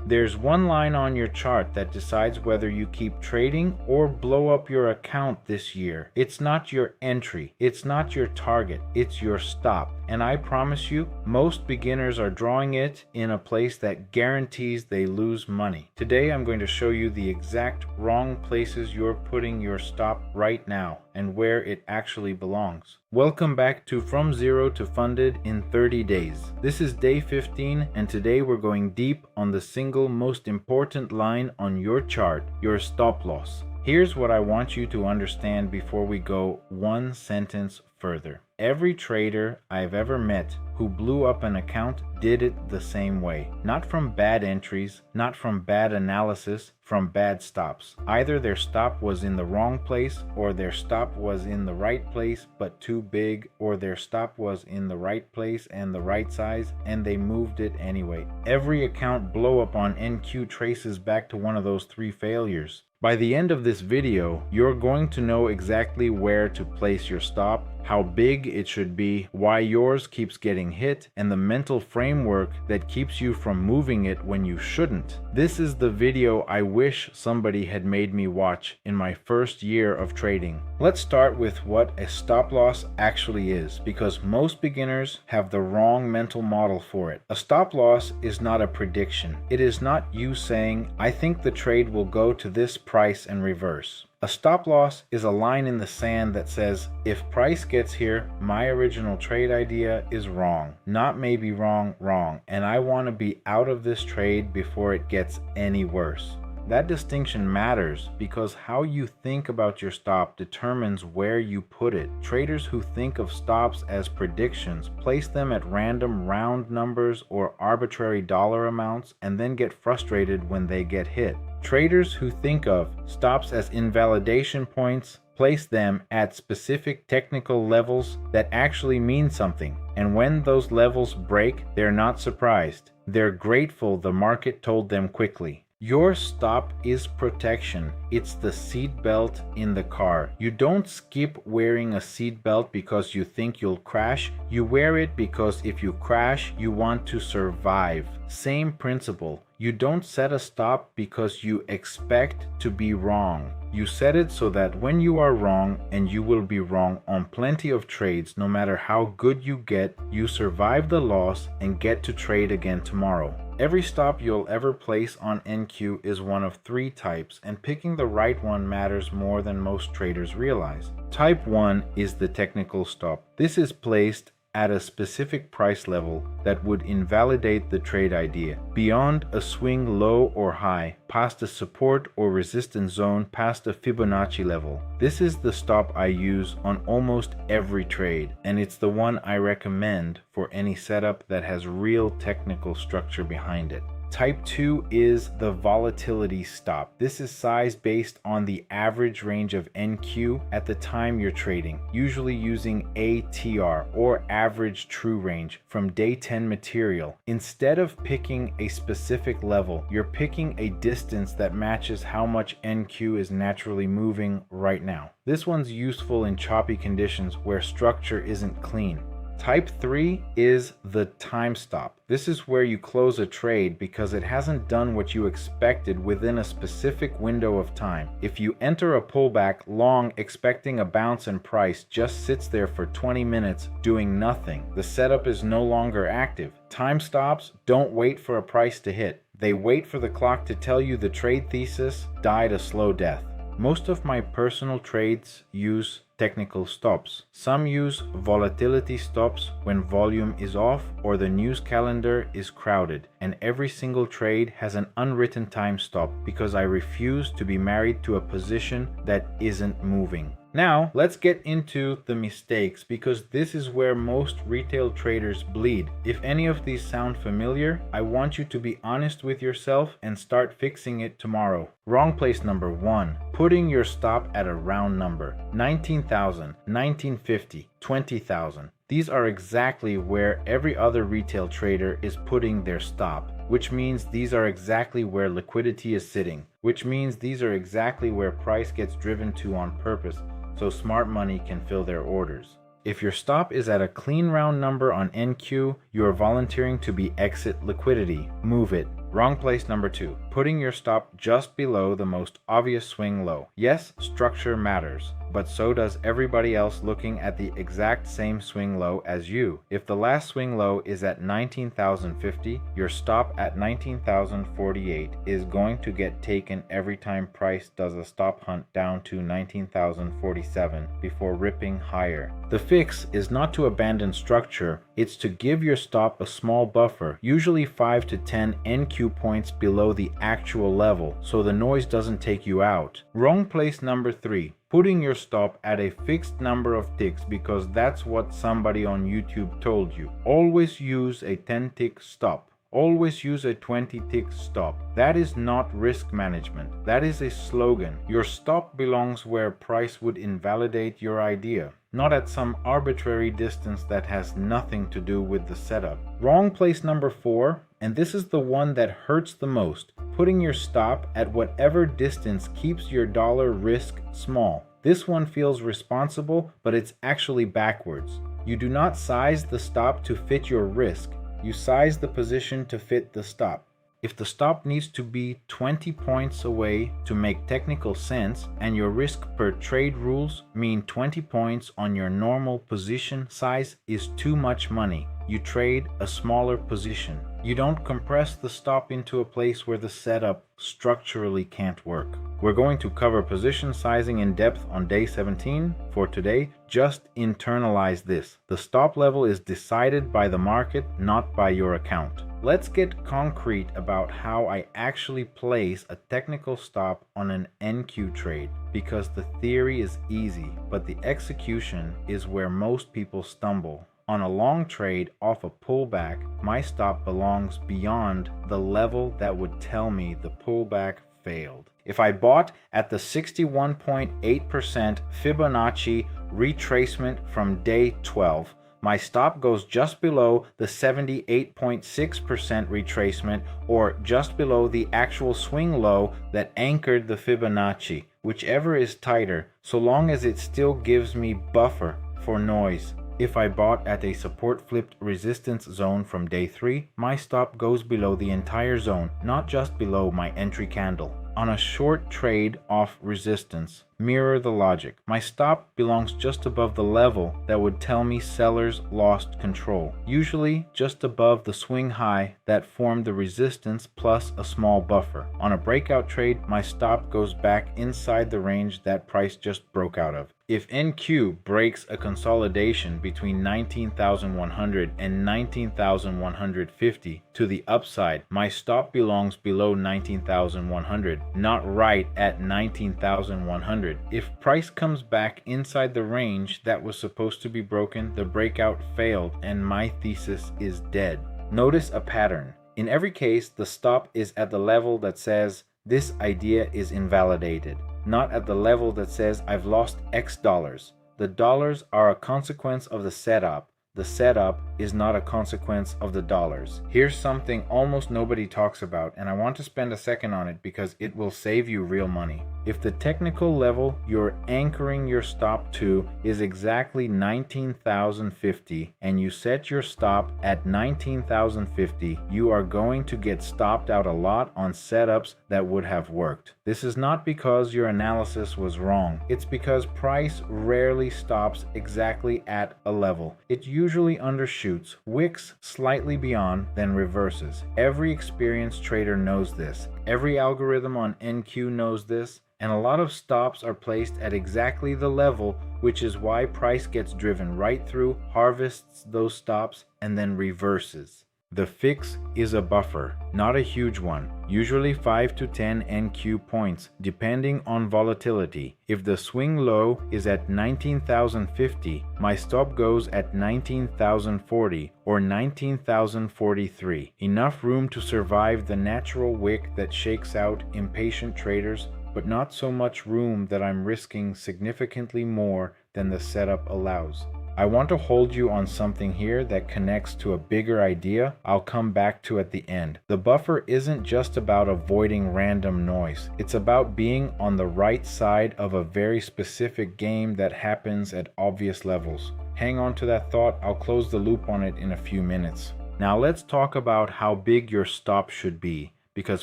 There's one line on your chart that decides whether you keep trading or blow up your account this year. It's not your entry, it's not your target, it's your stop. And I promise you, most beginners are drawing it in a place that guarantees they lose money. Today I'm going to show you the exact wrong places you're putting your stop right now and where it actually belongs. Welcome back to From Zero to Funded in 30 Days. This is day 15, and today we're going deep on the single most important line on your chart, your stop loss. Here's what I want you to understand before we go one sentence further. Every trader I've ever met who blew up an account did it the same way. Not from bad entries, not from bad analysis, from bad stops. Either their stop was in the wrong place, or their stop was in the right place but too big, or their stop was in the right place and the right size and they moved it anyway. Every account blow up on NQ traces back to one of those three failures. By the end of this video, you're going to know exactly where to place your stop, how big it should be, why yours keeps getting hit, and the mental framework that keeps you from moving it when you shouldn't. This is the video I wish somebody had made me watch in my first year of trading. Let's start with what a stop loss actually is, because most beginners have the wrong mental model for it. A stop loss is not a prediction. It is not you saying, I think the trade will go to this price and reverse. A stop loss is a line in the sand that says, if price gets here, my original trade idea is wrong. Not maybe wrong, and I want to be out of this trade before it gets any worse. That distinction matters because how you think about your stop determines where you put it. Traders who think of stops as predictions place them at random round numbers or arbitrary dollar amounts and then get frustrated when they get hit. Traders who think of stops as invalidation points place them at specific technical levels that actually mean something. And when those levels break, they're not surprised. They're grateful the market told them quickly. Your stop is protection. It's the seat belt in the car. You don't skip wearing a seat belt because you think you'll crash. You wear it because if you crash, you want to survive. Same principle. You don't set a stop because you expect to be wrong. You set it so that when you are wrong, and you will be wrong on plenty of trades, no matter how good you get, you survive the loss and get to trade again tomorrow. Every stop you'll ever place on NQ is one of three types, and picking the right one matters more than most traders realize. Type 1 is the technical stop. This is placed at a specific price level that would invalidate the trade idea, beyond a swing low or high, past a support or resistance zone, past a Fibonacci level. This is the stop I use on almost every trade, and it's the one I recommend for any setup that has real technical structure behind it. Type 2 is the volatility stop. This is sized based on the average range of NQ at the time you're trading, usually using ATR or average true range from day 10 material. Instead of picking a specific level, you're picking a distance that matches how much NQ is naturally moving right now. This one's useful in choppy conditions where structure isn't clean. Type 3 is the time stop. This is where you close a trade because it hasn't done what you expected within a specific window of time. If you enter a pullback long expecting a bounce in price just sits there for 20 minutes doing nothing, the setup is no longer active. Time stops don't wait for a price to hit. They wait for the clock to tell you the trade thesis died a slow death. Most of my personal trades use technical stops. Some use volatility stops when volume is off or the news calendar is crowded, and every single trade has an unwritten time stop because I refuse to be married to a position that isn't moving. Now, let's get into the mistakes because this is where most retail traders bleed. If any of these sound familiar, I want you to be honest with yourself and start fixing it tomorrow. Wrong place number 1. Putting your stop at a round number. 19,000, 1950, 20,000. These are exactly where every other retail trader is putting their stop, which means these are exactly where liquidity is sitting, which means these are exactly where price gets driven to on purpose so smart money can fill their orders. If your stop is at a clean round number on NQ, you are volunteering to be exit liquidity. Move it. Wrong place number 2. Putting your stop just below the most obvious swing low. Yes, structure matters, but so does everybody else looking at the exact same swing low as you. If the last swing low is at 19,050, your stop at 19,048 is going to get taken every time price does a stop hunt down to 19,047 before ripping higher. The fix is not to abandon structure, it's to give your stop a small buffer, usually 5 to 10 NQ points below the actual level, so the noise doesn't take you out. Wrong place number 3. Putting your stop at a fixed number of ticks because that's what somebody on YouTube told you. Always use a 10-tick stop. Always use a 20-tick stop. That is not risk management. That is a slogan. Your stop belongs where price would invalidate your idea, not at some arbitrary distance that has nothing to do with the setup. Wrong place number 4, and this is the one that hurts the most. Putting your stop at whatever distance keeps your dollar risk small. This one feels responsible, but it's actually backwards. You do not size the stop to fit your risk. You size the position to fit the stop. If the stop needs to be 20 points away to make technical sense, and your risk per trade rules mean 20 points on your normal position size is too much money, you trade a smaller position. You don't compress the stop into a place where the setup structurally can't work. We're going to cover position sizing in depth on day 17. For today, just internalize this. The stop level is decided by the market, not by your account. Let's get concrete about how I actually place a technical stop on an NQ trade, because the theory is easy, but the execution is where most people stumble. On a long trade off a pullback, my stop belongs beyond the level that would tell me the pullback failed. If I bought at the 61.8% Fibonacci retracement from day 12, my stop goes just below the 78.6% retracement, or just below the actual swing low that anchored the Fibonacci, whichever is tighter, so long as it still gives me buffer for noise. If I bought at a support flipped resistance zone from day 3, my stop goes below the entire zone, not just below my entry candle. On a short trade off resistance, mirror the logic. My stop belongs just above the level that would tell me sellers lost control, usually just above the swing high that formed the resistance plus a small buffer. On a breakout trade, my stop goes back inside the range that price just broke out of. If NQ breaks a consolidation between 19,100 and 19,150 to the upside, my stop belongs below 19,100, not right at 19,100. If price comes back inside the range that was supposed to be broken, the breakout failed and my thesis is dead. Notice a pattern. In every case, the stop is at the level that says this idea is invalidated, not at the level that says I've lost X dollars. The dollars are a consequence of the setup. The setup is not a consequence of the dollars. Here's something almost nobody talks about, and I want to spend a second on it because it will save you real money. If the technical level you're anchoring your stop to is exactly 19,050 and you set your stop at 19,050, you are going to get stopped out a lot on setups that would have worked. This is not because your analysis was wrong. It's because price rarely stops exactly at a level. It usually undershoots, wicks slightly beyond, then reverses. Every experienced trader knows this. Every algorithm on NQ knows this. And a lot of stops are placed at exactly the level, which is why price gets driven right through, harvests those stops, and then reverses. The fix is a buffer, not a huge one, usually 5 to 10 NQ points, depending on volatility. If the swing low is at 19,050, my stop goes at 19,040 or 19,043. Enough room to survive the natural wick that shakes out impatient traders, but not so much room that I'm risking significantly more than the setup allows. I want to hold you on something here that connects to a bigger idea I'll come back to at the end. The buffer isn't just about avoiding random noise. It's about being on the right side of a very specific game that happens at obvious levels. Hang on to that thought. I'll close the loop on it in a few minutes. Now let's talk about how big your stop should be, because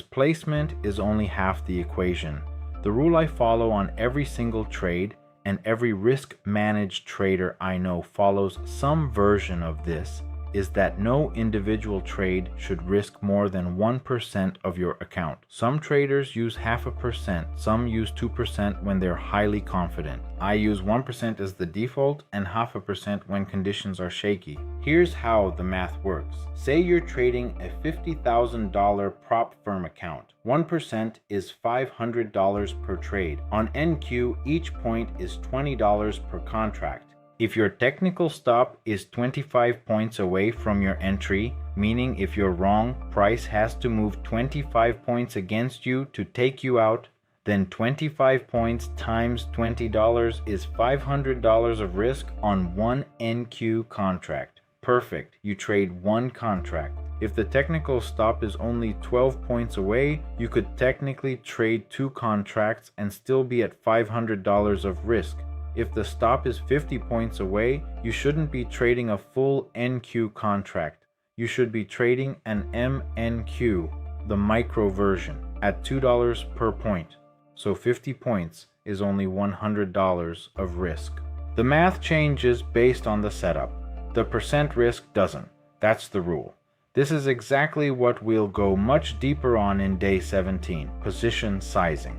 placement is only half the equation. The rule I follow on every single trade, and every risk-managed trader I know follows some version of this, is that no individual trade should risk more than 1% of your account. Some traders use 0.5%, some use 2% when they're highly confident. I use 1% as the default and 0.5% when conditions are shaky. Here's how the math works. Say you're trading a $50,000 prop firm account. 1% is $500 per trade. On NQ, each point is $20 per contract. If your technical stop is 25 points away from your entry, meaning if you're wrong, price has to move 25 points against you to take you out, then 25 points times $20 is $500 of risk on one NQ contract. Perfect, you trade one contract. If the technical stop is only 12 points away, you could technically trade two contracts and still be at $500 of risk. If the stop is 50 points away, you shouldn't be trading a full NQ contract. You should be trading an MNQ, the micro version, at $2 per point. So 50 points is only $100 of risk. The math changes based on the setup. The percent risk doesn't. That's the rule. This is exactly what we'll go much deeper on in day 17, position sizing.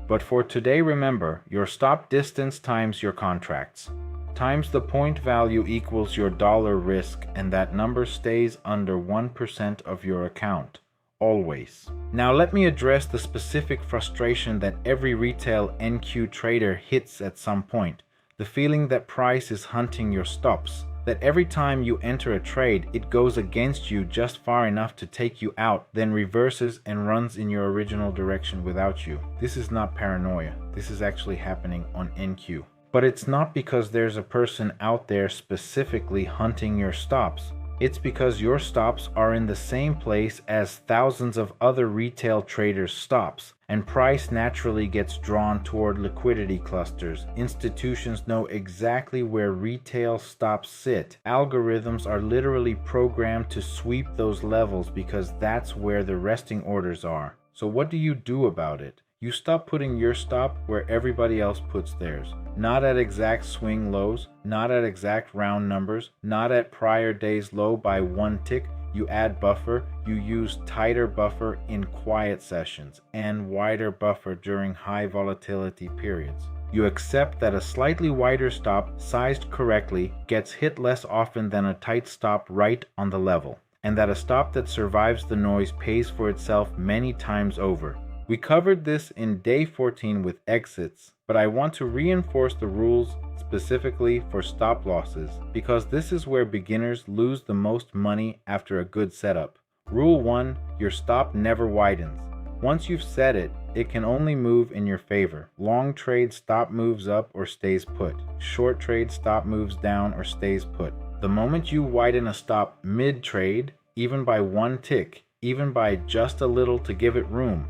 But for today, remember, your stop distance times your contracts, times the point value equals your dollar risk, and that number stays under 1% of your account, always. Now let me address the specific frustration that every retail NQ trader hits at some point, the feeling that price is hunting your stops. That every time you enter a trade, it goes against you just far enough to take you out, then reverses and runs in your original direction without you. This is not paranoia. This is actually happening on NQ. But it's not because there's a person out there specifically hunting your stops. It's because your stops are in the same place as thousands of other retail traders' stops, and price naturally gets drawn toward liquidity clusters. Institutions know exactly where retail stops sit. Algorithms are literally programmed to sweep those levels because that's where the resting orders are. So what do you do about it? You stop putting your stop where everybody else puts theirs. Not at exact swing lows, not at exact round numbers, not at prior day's low by one tick. You add buffer, you use tighter buffer in quiet sessions and wider buffer during high volatility periods. You accept that a slightly wider stop, sized correctly, gets hit less often than a tight stop right on the level, and that a stop that survives the noise pays for itself many times over. We covered this in day 14 with exits, but I want to reinforce the rules specifically for stop losses because this is where beginners lose the most money after a good setup. Rule 1, your stop never widens. Once you've set it, it can only move in your favor. Long trade stop moves up or stays put. Short trade stop moves down or stays put. The moment you widen a stop mid-trade, even by one tick, even by just a little to give it room,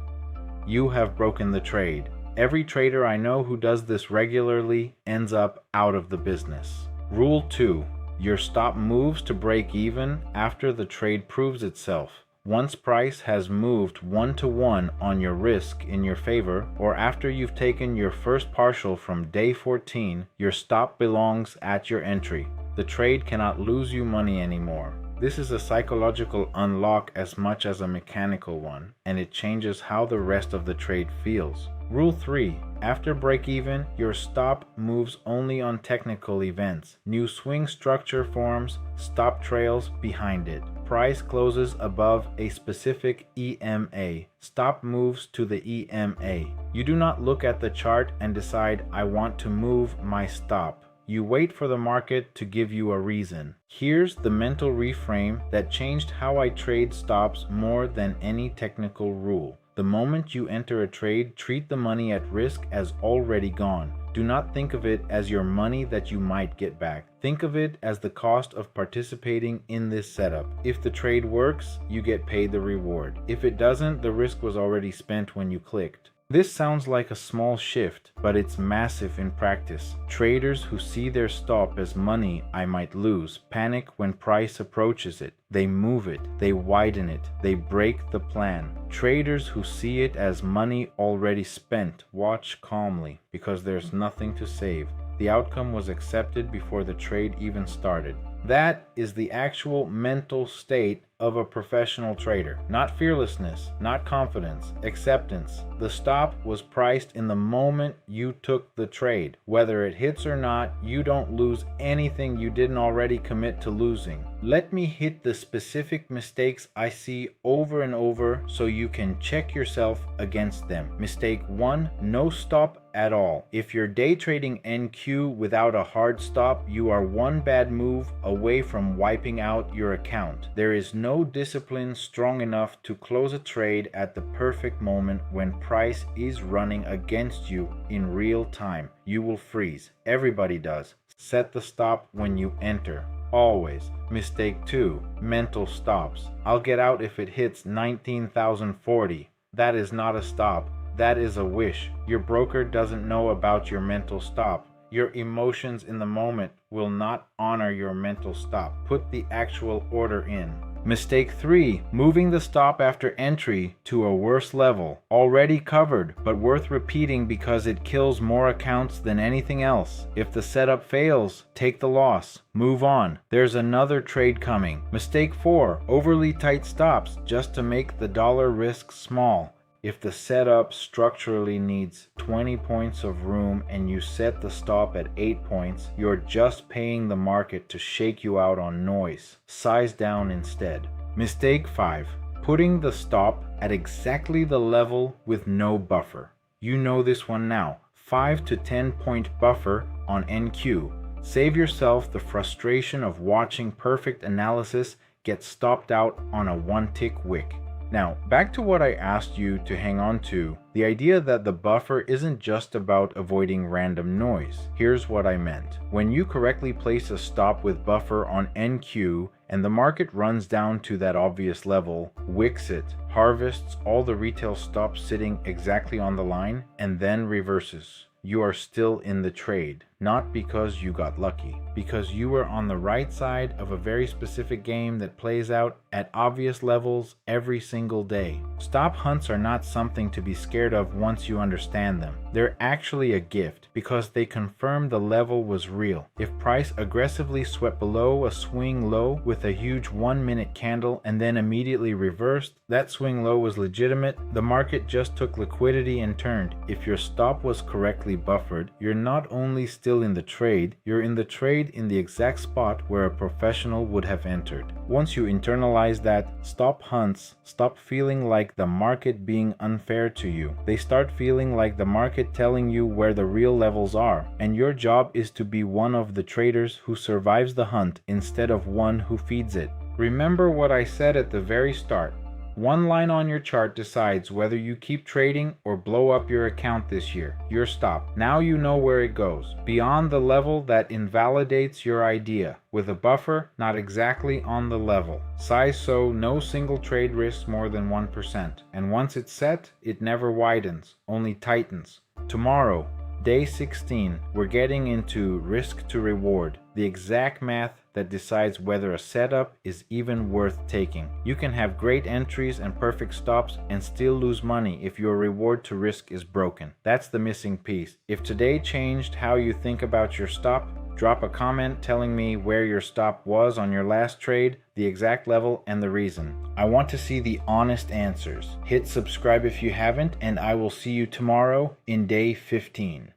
you have broken the trade. Every trader I know who does this regularly ends up out of the business. Rule 2. Your stop moves to break even after the trade proves itself. Once price has moved 1-to-1 on your risk in your favor, or after you've taken your first partial from day 14, your stop belongs at your entry. The trade cannot lose you money anymore. This is a psychological unlock as much as a mechanical one, and it changes how the rest of the trade feels. Rule 3. After break-even, your stop moves only on technical events. New swing structure forms, stop trails behind it. Price closes above a specific EMA. Stop moves to the EMA. You do not look at the chart and decide, I want to move my stop. You wait for the market to give you a reason. Here's the mental reframe that changed how I trade stops more than any technical rule. The moment you enter a trade, treat the money at risk as already gone. Do not think of it as your money that you might get back. Think of it as the cost of participating in this setup. If the trade works, you get paid the reward. If it doesn't, the risk was already spent when you clicked. This sounds like a small shift, but it's massive in practice. Traders who see their stop as money I might lose panic when price approaches it. They move it, they widen it, they break the plan. Traders who see it as money already spent watch calmly because there's nothing to save. The outcome was accepted before the trade even started. That is the actual mental state of a professional trader. Not fearlessness, not confidence, acceptance. The stop was priced in the moment you took the trade. Whether it hits or not, you don't lose anything you didn't already commit to losing. Let me hit the specific mistakes I see over and over so you can check yourself against them. Mistake 1, no stop at all. If you're day trading NQ without a hard stop, you are one bad move away from wiping out your account. There is no discipline strong enough to close a trade at the perfect moment when price is running against you in real time. You will freeze. Everybody does. Set the stop when you enter. Always. Mistake 2, mental stops. I'll get out if it hits 19,040. That is not a stop. That is a wish. Your broker doesn't know about your mental stop. Your emotions in the moment will not honor your mental stop. Put the actual order in. Mistake 3, moving the stop after entry to a worse level. Already covered, but worth repeating because it kills more accounts than anything else. If the setup fails, take the loss. Move on. There's another trade coming. Mistake 4, overly tight stops just to make the dollar risk small. If the setup structurally needs 20 points of room and you set the stop at 8 points, you're just paying the market to shake you out on noise. Size down instead. Mistake 5. Putting the stop at exactly the level with no buffer. You know this one now. 5 to 10 point buffer on NQ. Save yourself the frustration of watching perfect analysis get stopped out on a one-tick wick. Now, back to what I asked you to hang on to, the idea that the buffer isn't just about avoiding random noise. Here's what I meant. When you correctly place a stop with buffer on NQ and the market runs down to that obvious level, wicks it, harvests all the retail stops sitting exactly on the line, and then reverses. You are still in the trade, not because you got lucky, because you were on the right side of a very specific game that plays out at obvious levels every single day. Stop hunts are not something to be scared of once you understand them. They're actually a gift because they confirm the level was real. If price aggressively swept below a swing low with a huge 1-minute candle and then immediately reversed, that swing low was legitimate. The market just took liquidity and turned. If your stop was correctly buffered, you're not only still in the trade, you're in the trade in the exact spot where a professional would have entered. Once you internalize that, stop hunts stop feeling like the market being unfair to you. They start feeling like the market telling you where the real levels are, and your job is to be one of the traders who survives the hunt instead of one who feeds it. Remember what I said at the very start. One line on your chart decides whether you keep trading or blow up your account this year. Your stop. Now you know where it goes. Beyond the level that invalidates your idea. With a buffer, not exactly on the level. Size so no single trade risks more than 1%. And once it's set, it never widens, only tightens. Tomorrow, day 16, we're getting into risk to reward. The exact math that decides whether a setup is even worth taking. You can have great entries and perfect stops and still lose money if your reward to risk is broken. That's the missing piece. If today changed how you think about your stop, drop a comment telling me where your stop was on your last trade, the exact level, and the reason. I want to see the honest answers. Hit subscribe if you haven't, and I will see you tomorrow in day 15.